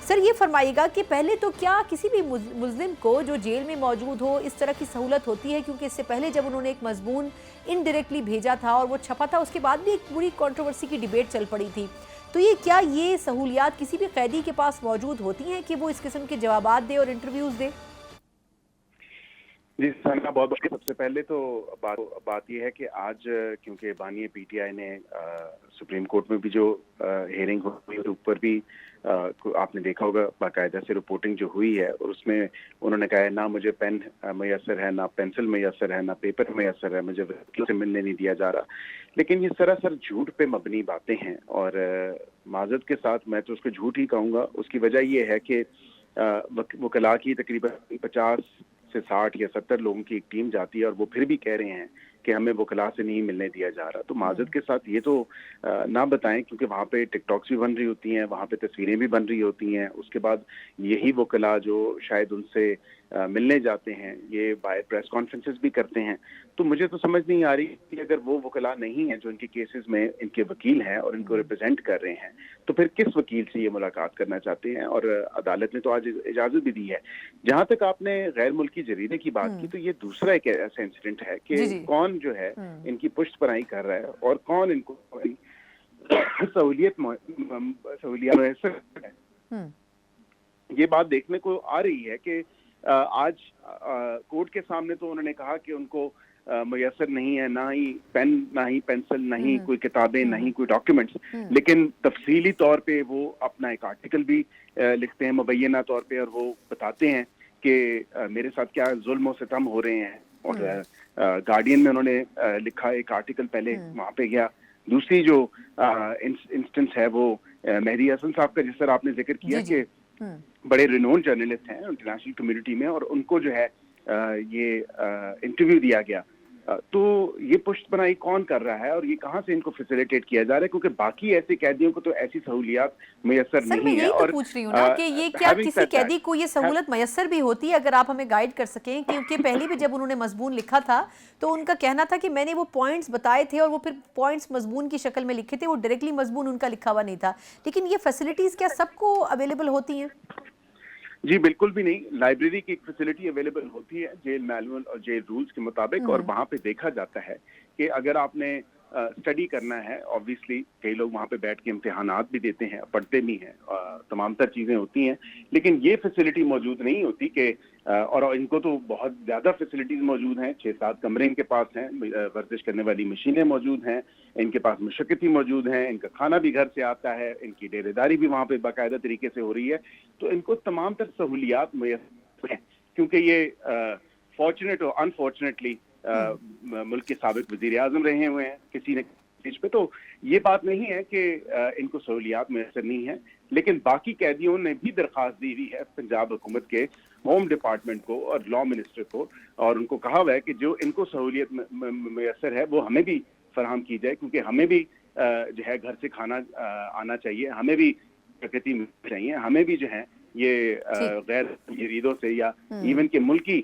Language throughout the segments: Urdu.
سر یہ فرمائیے گا کہ پہلے تو کیا کسی بھی ملزم کو جو جیل میں موجود ہو اس طرح کی سہولت ہوتی ہے؟ کیونکہ اس سے پہلے جب انہوں نے ایک مضمون انڈائریکٹلی بھیجا تھا اور وہ چھپا تھا، اس کے بعد بھی ایک بڑی کنٹروورسی کی ڈیبیٹ چل پڑی تھی، تو یہ سہولیات کسی بھی قیدی کے پاس موجود ہوتی ہیں کہ وہ اس قسم کے جوابات دے اور انٹرویوز دے؟ جی ثنا، بہت بہت سب سے پہلے تو بات یہ ہے کہ آج کیونکہ بانی پی ٹی آئی نے سپریم کورٹ میں بھی جو ہیئرنگ ہوئی اس اوپر بھی آپ نے دیکھا ہوگا باقاعدہ سے رپورٹنگ جو ہوئی ہے، اور اس میں انہوں نے کہا ہے نہ مجھے پین میسر ہے، نہ پینسل میسر ہے، نہ پیپر میسر ہے، مجھے وکیل سے ملنے نہیں دیا جا رہا۔ لیکن یہ سراسر جھوٹ پہ مبنی باتیں ہیں، اور معذرت کے ساتھ میں تو اس کو جھوٹ ہی کہوں گا۔ اس کی وجہ یہ ہے کہ وکلاء کی تقریباً 50 سے 60 یا 70 لوگوں کی ایک ٹیم جاتی ہے، اور وہ پھر بھی کہہ رہے ہیں کہ ہمیں وکلاء سے نہیں ملنے دیا جا رہا۔ تو معذرت کے ساتھ یہ تو نہ بتائیں، کیونکہ وہاں پہ ٹک ٹاکس بھی بن رہی ہوتی ہیں، وہاں پہ تصویریں بھی بن رہی ہوتی ہیں، اس کے بعد یہی وکلاء جو شاید ان سے ملنے جاتے ہیں یہ باہر پریس کانفرنسز بھی کرتے ہیں۔ تو مجھے تو سمجھ نہیں آ رہی کہ اگر وہ وکلاء نہیں ہیں جو ان کے کیسز میں ان کے وکیل ہیں اور ان کو ریپرزینٹ کر رہے ہیں، تو پھر کس وکیل سے یہ ملاقات کرنا چاہتے ہیں؟ اور عدالت نے تو آج اجازت بھی دی ہے۔ جہاں تک آپ نے غیر ملکی جریدے کی بات کی، تو یہ دوسرا ایک ایسا انسیڈنٹ ہے کہ کون جو ہے ان کی پشت پناہی کر رہا ہے اور کون ان کو سہولیات میسر ہے۔ یہ بات دیکھنے کو آ رہی ہے کہ آج کورٹ کے سامنے تو انہوں نے کہا کہ ان کو میسر نہیں ہے، نہ ہی پین، نہ ہی پینسل، نہ ہی کوئی کتابیں، نہ ہی کوئی ڈاکیومنٹس، لیکن تفصیلی طور پہ وہ اپنا ایک آرٹیکل بھی لکھتے ہیں مبینہ طور پہ، اور وہ بتاتے ہیں کہ میرے ساتھ کیا ظلم و ستم ہو رہے ہیں۔ اور گارڈین میں انہوں نے لکھا ایک آرٹیکل، پہلے وہاں پہ گیا۔ دوسری جو انسٹنس ہے وہ مہدی حسن صاحب کا، جس طرح آپ نے ذکر کیا کہ بڑے رینون جرنلسٹ ہیں انٹرنیشنل کمیونٹی میں، اور ان کو جو ہے یہ انٹرویو دیا گیا۔ تو یہ پشت پناہی کون کر رہا ہے اور یہ کہاں سے ان کو فیسیلیٹیٹ کیا جا رہا ہے؟ کیونکہ باقی ایسے قیدیوں کو تو ایسی سہولیات میسر سر میں نہیں ہے۔ یہی تو اور پوچھ رہی ہوں نا کہ یہ کیا کسی قیدی کو یہ سہولت میسر بھی ہوتی ہے؟ اگر آپ ہمیں گائیڈ کر سکیں، کیونکہ پہلے بھی جب انہوں نے مضمون لکھا تھا تو ان کا کہنا تھا کہ میں نے وہ پوائنٹس بتائے تھے اور وہ پھر پوائنٹس مضمون کی شکل میں لکھے تھے، وہ ڈائریکٹلی مضمون ان کا لکھا ہوا نہیں تھا۔ لیکن یہ فیسلٹیز کیا سب کو اویلیبل ہوتی ہیں؟ جی بالکل بھی نہیں۔ لائبریری کی ایک فیسلٹی اویلیبل ہوتی ہے جیل مینول اور جیل رولز کے مطابق، اور وہاں پہ دیکھا جاتا ہے کہ اگر آپ نے اسٹڈی کرنا ہے، آبویسلی کئی لوگ وہاں پہ بیٹھ کے امتحانات بھی دیتے ہیں، پڑھتے بھی ہیں، تمام تر چیزیں ہوتی ہیں، لیکن یہ فیسلٹی موجود نہیں ہوتی کہ اور ان کو تو بہت زیادہ فیسلٹیز موجود ہیں۔ 6-7 کمرے ان کے پاس ہیں، ورزش کرنے والی مشینیں موجود ہیں، ان کے پاس مشقتی موجود ہیں، ان کا کھانا بھی گھر سے آتا ہے، ان کی ڈیرے داری بھی وہاں پہ باقاعدہ طریقے سے ہو رہی ہے۔ تو ان کو تمام تر سہولیات میسر ہیں، کیونکہ یہ فارچونیٹ اور انفارچونیٹلی ملک کے سابق وزیر اعظم رہے ہوئے ہیں کسی نے پیج پہ۔ تو یہ بات نہیں ہے کہ ان کو سہولیات میسر نہیں ہیں، لیکن باقی قیدیوں نے بھی درخواست دی ہوئی ہے پنجاب حکومت کے ہوم ڈپارٹمنٹ کو اور لا منسٹر کو، اور ان کو کہا ہوا ہے کہ جو ان کو سہولیت میسر ہے وہ ہمیں بھی فراہم کی جائے، کیونکہ ہمیں بھی جو ہے گھر سے کھانا آنا چاہیے، ہمیں بھی پرکرتی ملنی چاہیے، ہمیں بھی جو ہے یہ غیر جریدوں سے یا ایون کے ملکی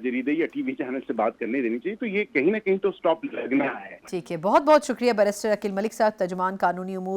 جریدے یا ٹی وی چینل سے بات کرنے دینی چاہیے۔ تو یہ کہیں نہ کہیں تو سٹاپ لگنا ہے۔ ٹھیک ہے، بہت بہت شکریہ بیرسٹر عقیل ملک صاحب، ترجمان قانونی امور